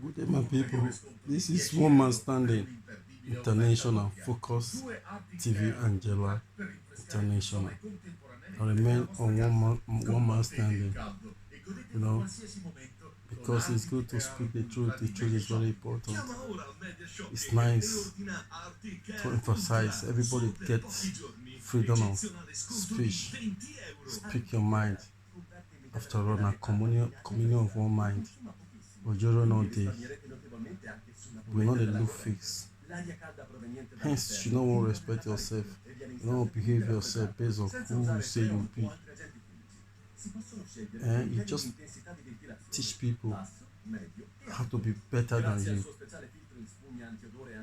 Good day, my people. This is One Man Standing International Focus TV Angela International. I remain on one man standing, you know, because it's good to speak the truth. The truth is very important. It's nice to emphasize everybody gets freedom of speech. Speak your mind. After all, a communion of one mind. Ojoro no day. We know the look fix. Hence, you don't want to respect yourself. You don't want to behave yourself based on who you say you be. And you just teach people how to be better than you.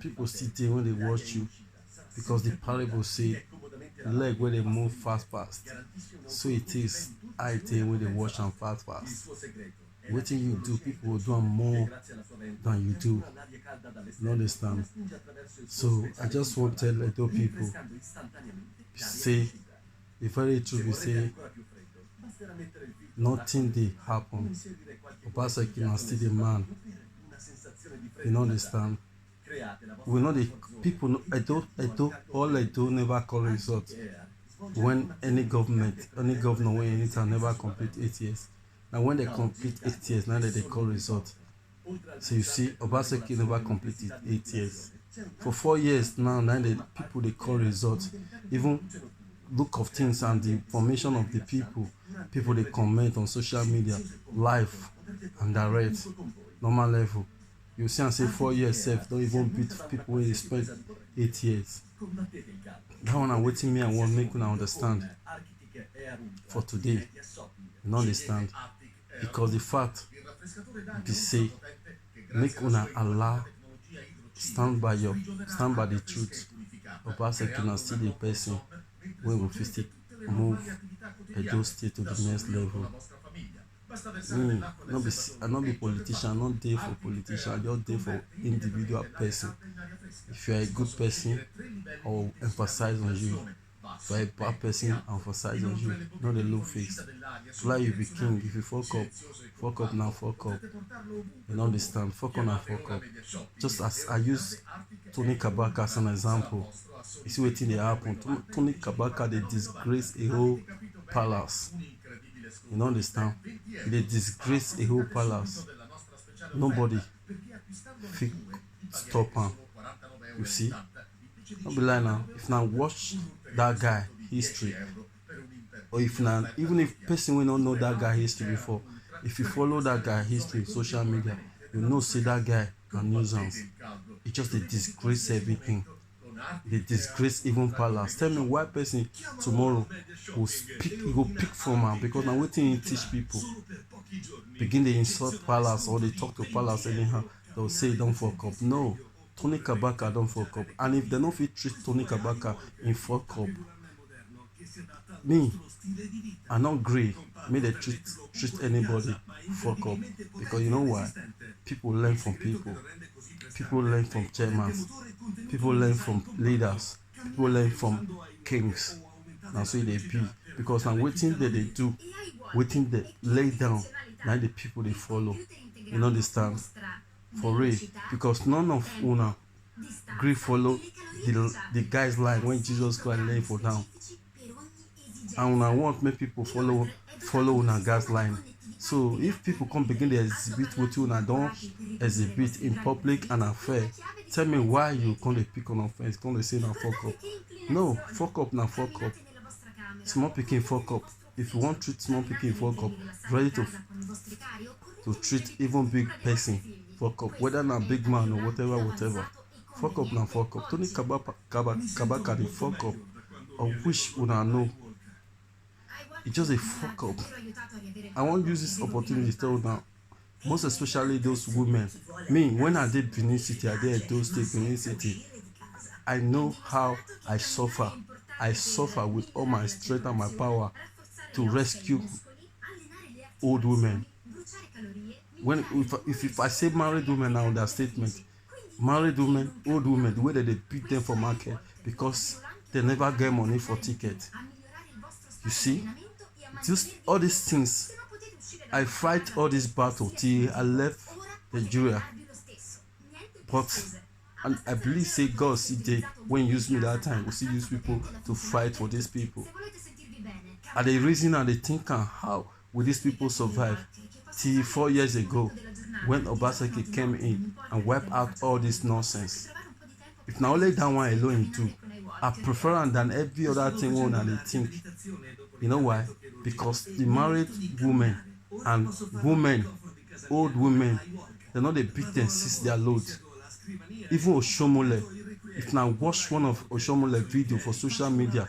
People sit there when they watch you because the parable say leg when they move fast. So it is I tell when they watch and fast. What you do, people will do more than you do. You understand? So I just want to tell little people, say, the very truth we say, nothing did happen. Obaseki na still the man. You understand? We know the people, all I do never call result. When any governor, when anytime never complete 8 years. Now when they complete 8 years, now that they call result. So you see, Obaseki never completed 8 years. For 4 years now the people they call result. Even look of things and the information of the people they comment on social media, live and direct, normal level. You see and say 4 years self don't even beat people when they spend 8 years. That one I'm waiting me and want make una understand for today. You understand? Because the fact be say make una allow stand by the truth. Obaseki na still the person when we fit move Edo State to the next level. I not be politician, I not there for politician, I just there for individual person. If you are a good person, I will emphasize on you. If you are a bad person, I will emphasize on you. Not the low face. Fly you be king. If you fuck up now, fuck up. You understand? Fuck on and fuck up. Just as I use Tony Kabaka as an example. You see what they happen. Tony Kabaka they disgrace a whole palace. You understand? They disgrace a whole palace. Nobody fit stop him. You see? Don't be lying now. If now watch that guy history, or if now even if person will not know that guy history before, if you follow that guy history social media, you know see that guy a nuisance. It just they disgrace everything. They disgrace even palace. Tell me why person tomorrow will speak, he go pick from her because now waiting he teach people. Begin they insult palace or they talk to palace anyhow. They'll say don't fuck up. No, Tony Kabaka don't fuck up. And if they don't fit treat Tony Kabaka in fuck up, me, I not agree. Me they treat anybody fuck up. Because you know why? People learn from people. People learn from chairmen. People learn from leaders. People learn from kings. Now so they be. Because now waiting that they do, waiting they lay down, now the people they follow. You understand? For real. Because none of una agree follow the guy's line when Jesus Christ lay for down. And una want make people follow una guy's line. So if people come begin to exhibit what you don't exhibit in public and affair, tell me why you can't pick on offense, can't say na fuck up. No, fuck up na fuck up. Small picking fuck up. If you want to treat small picking fuck up, ready to treat even big person fuck up, whether na big man or whatever. Fuck up na fuck up. Tony Kabaka the fuck up. I wish una know. It's just a fuck up. I want to use this opportunity to tell now, most especially those women. Me, when I did Benin City, I did Edo State, Benin City. I know how I suffer. I suffer with all my strength and my power to rescue old women. If I say married women now, that statement, married women, old women, the way that they beat them for market because they never get money for ticket. You see? Just all these things, I fight all this battle till I left Nigeria. But and I believe say God see day when use me that time, we still use people to fight for these people. And the reason and the thinking how will these people survive till 4 years ago when Obaseki came in and wiped out all this nonsense. If now only that one alone do, I prefer it than every other thing one and they think. You know why? Because the married women and women, old women, they know they beat and seize their load. Even Oshomole, if now watch one of Oshomole video for social media,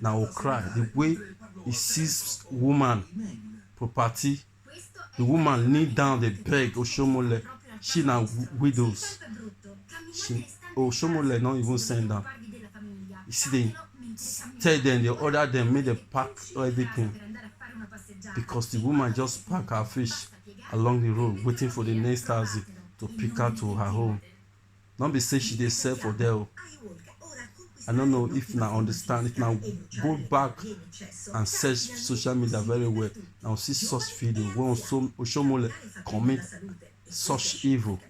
now will cry. The way he sees woman property, the woman kneel down, they beg Oshomole. She now widows. Oshomole not even send them. You see, they tell them, they order them, make them pack everything. Because the woman just pack her fish along the road, waiting for the next taxi to pick her to her home. Not be say she dey sell for there. I don't know if now understand, if now go back and search social media very well, now see such video when Oshomole commit such evil.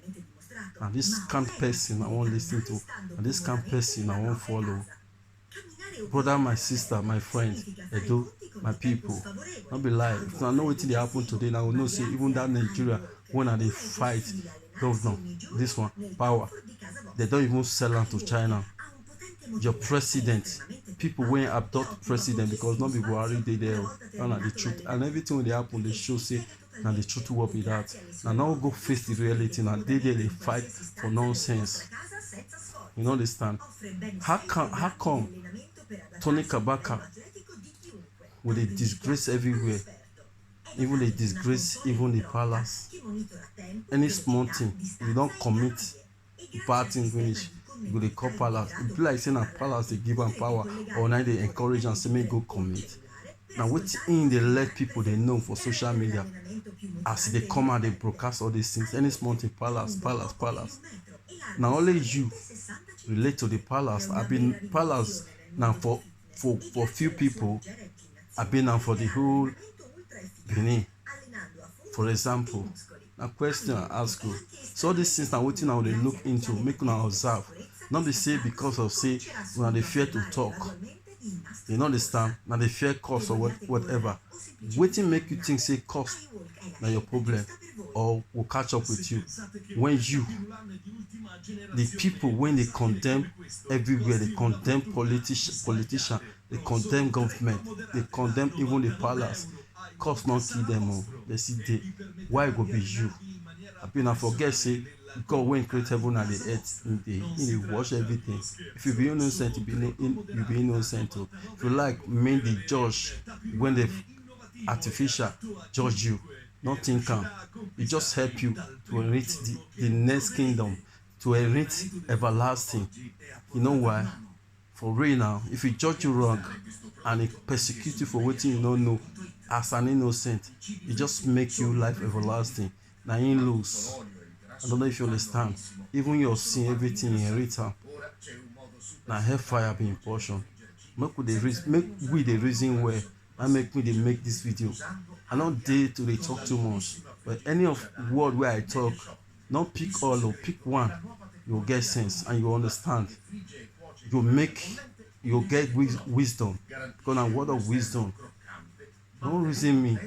And this kind of person I won't listen to, and this kind of person I won't follow. Brother, my sister, my friend, Edo, my people, not be lie. If I know what they happen today, now I will know say even that Nigeria when they fight governor, this one power, they don't even sell them to China. Your president, people when abduct president because not be Buhari they there, and the truth, and everything when they happen they show say now the truth will be that. Now go face the reality. Now they fight for nonsense. You understand? How come Tony Kabaka with a disgrace everywhere, even a disgrace even the palace? Any small thing, you don't commit bad thing finish, you go to call palace. It be like saying a palace they give them power, or now they encourage and say make go commit. Now what in they let people they know for social media as they come out they broadcast all these things. Any small thing, palace. Now only you relate to the palace. I've been palace now for few people. I've been now for the whole Benin. For example, a question I ask you. So these things now what now they look into, make now observe. Not be say because of say when they fear to talk. You understand? Now they fear cost or whatever. Waiting make you think say cost now your problem or will catch up with you. When you the people when they condemn everywhere, they condemn politician, they condemn government, they condemn even the palace. Cost not kill them all. They see they why it go be you. I mean I forget say God when create heaven and the earth in the wash everything. If you be innocent, you be innocent too. If you like make the judge when they artificial judge you, nothing can. It just help you to inherit the next kingdom, to inherit everlasting. You know why? For real now, if he judge you wrong and he persecute you for what you don't know as an innocent, it just make you life everlasting. Now you lose. I don't know if you understand. Even your sin, everything in return. Now hellfire being portion. Make we the reason where I make me they make this video. I not dare to they talk too much. But any of word where I talk, not pick all or pick one. You'll get sense and you understand. You'll get wisdom. Because a word of wisdom. Don't reason me.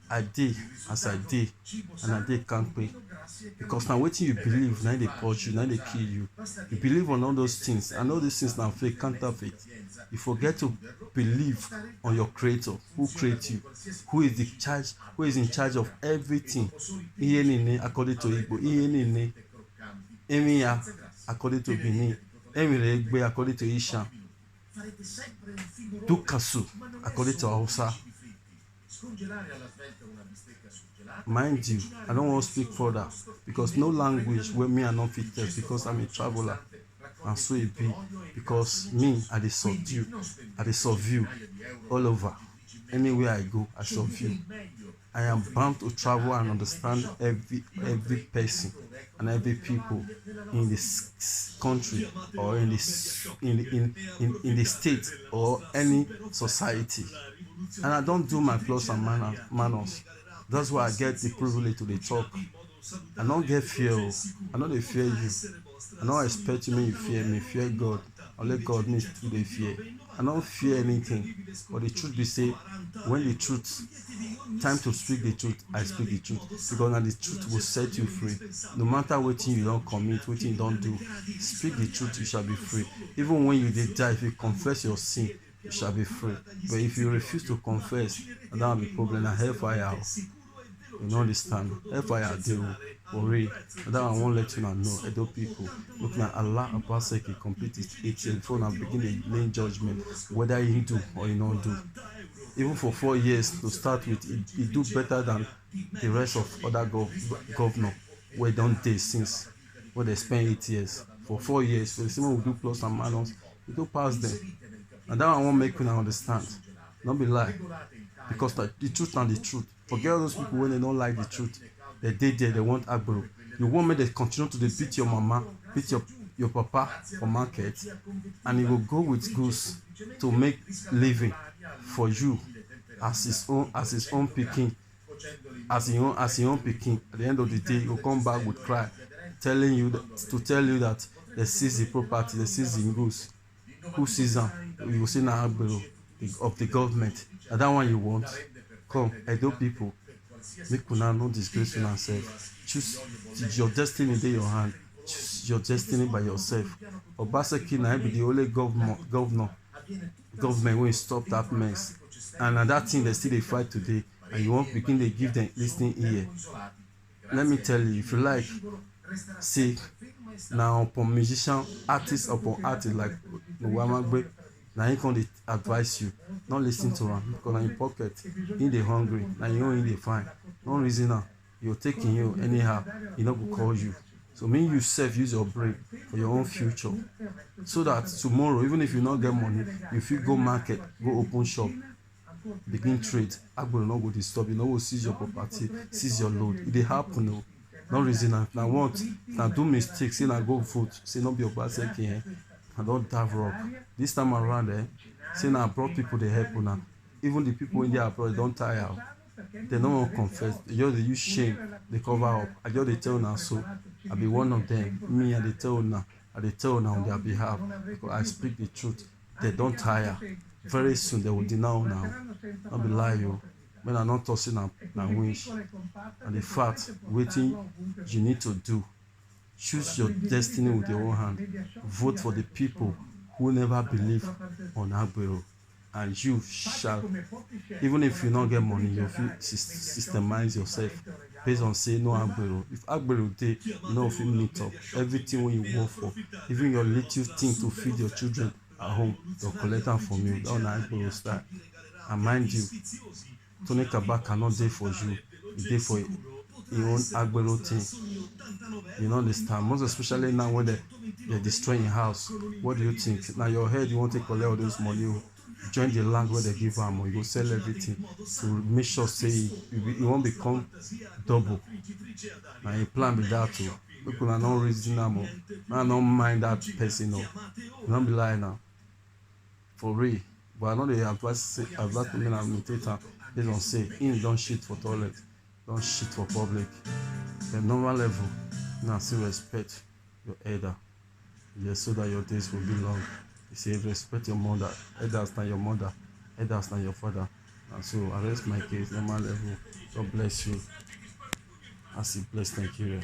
I did as I did, and I did can't pay. Because now waiting you believe, now they purge you, now they kill you. You believe on all those things, and all these things now fake, counterfeit. You forget to believe on your creator, who created you, who is in charge of everything. According to Igbo, Emiya according to Benin, Emiregbe according to Isha, Dukasu according to Hausa. Mind you, I don't want to speak further because no language where me are not fit test because I'm a traveler, and so it be because me I dey subdue all over. Anywhere I go, I subdue. I am bound to travel and understand every person and every people in this country or in the state or any society. And I don't do my plus and manners. That's why I get the privilege to talk. I don't get fear. I know they fear you. I don't expect you when you fear me. Fear God. Only God needs to dey fear. I don't fear anything. But the truth be say, when the truth, time to speak the truth, I speak the truth. Because now the truth will set you free. No matter what you don't commit, what you don't do, speak the truth, you shall be free. Even when you did die, if you confess your sin, you shall be free. But if you refuse to confess, that will be problem. And hellfire. You don't understand? Hellfire deal for real. That I won't let you know. Edo people. Look now, Allah Abaseki complete his 80 before now begin the laying judgment, whether you do or you don't do. Even for 4 years to start with, he do better than the rest of other governor where don't they since where they spend 8 years. For 4 years, for the same will do plus and minus, he do pass them. And that I won't make you understand. Don't be lie. Because the truth and the truth. Forget all those people when they don't like the truth. They did there, they want Agbero. You want me to continue to beat your mama, beat your papa for market, and he will go with goose to make living for you as his own picking, as his own picking. At the end of the day, he will come back with cry, telling you to tell you that they seize the property, they seize the goose. Who sees them? You will see now Agbero of the government. And that one you want. Come, Edo people, make una no disgrace yourself. Choose your destiny in your hand. Choose your destiny by yourself. Obaseki na be the only government wey stop that mess. And that thing they still dey fight today. And you won't begin to give them listening ear. Let me tell you, if you like, see now upon musician, artist upon artist like Nwamagbe. Now he can advise you, not listen to him because in pocket, in the hungry, now you in the fine. No reason now, you're taking you anyhow, he not go call you. So mean you self use your brain for your own future. So that tomorrow, even if you not get money, if you go market, go open shop, begin trade, Agbero not go disturb you, no go seize your property, seize your load. It dey happen no. No reason now want, now do mistakes, say now go vote, say not be your bad second. I don't have rock. This time around, say now I brought people they help now. Even the people in there abroad don't tire. They don't want to confess. They just use shame. They cover up. I just they tell now so. I be one of them. Me and they tell now. I they tell now on their behalf because I speak the truth. They don't tire. Very soon they will deny now. Not be lie you. When I'm not tossing now wish. And the fact waiting you need to do. Choose your destiny with your own hand. Vote for the people who never believe on Agbero. And you shall, even if you don't get money, you feel systemize yourself based on say no Agbero. If Agbero dey, you know if you meet up, everything when you work for, even your little thing to feed your children at home, they'll collect them from you. That's not Agbero style. And mind you, Tony Kabak cannot dey for you. He dey for your own Agbero thing. You know understand? Most especially now when they're destroying your house. What do you think? Now your head you want to collect all this money, join the land where they give them, or you go sell everything to make sure say you won't become double. Now you plan with that too. People are not reasonable. I don't mind that person. No, you don't be lying now. For real. But I know they advise to me and imitator based on say in don't shit for toilet, don't shit for public. The normal level. Now still respect your elder, yes, so that your days will be long. You say respect your mother, elders than your mother, elders than your father. And so I rest my case, normal level. God bless you. I see blessed Nigeria.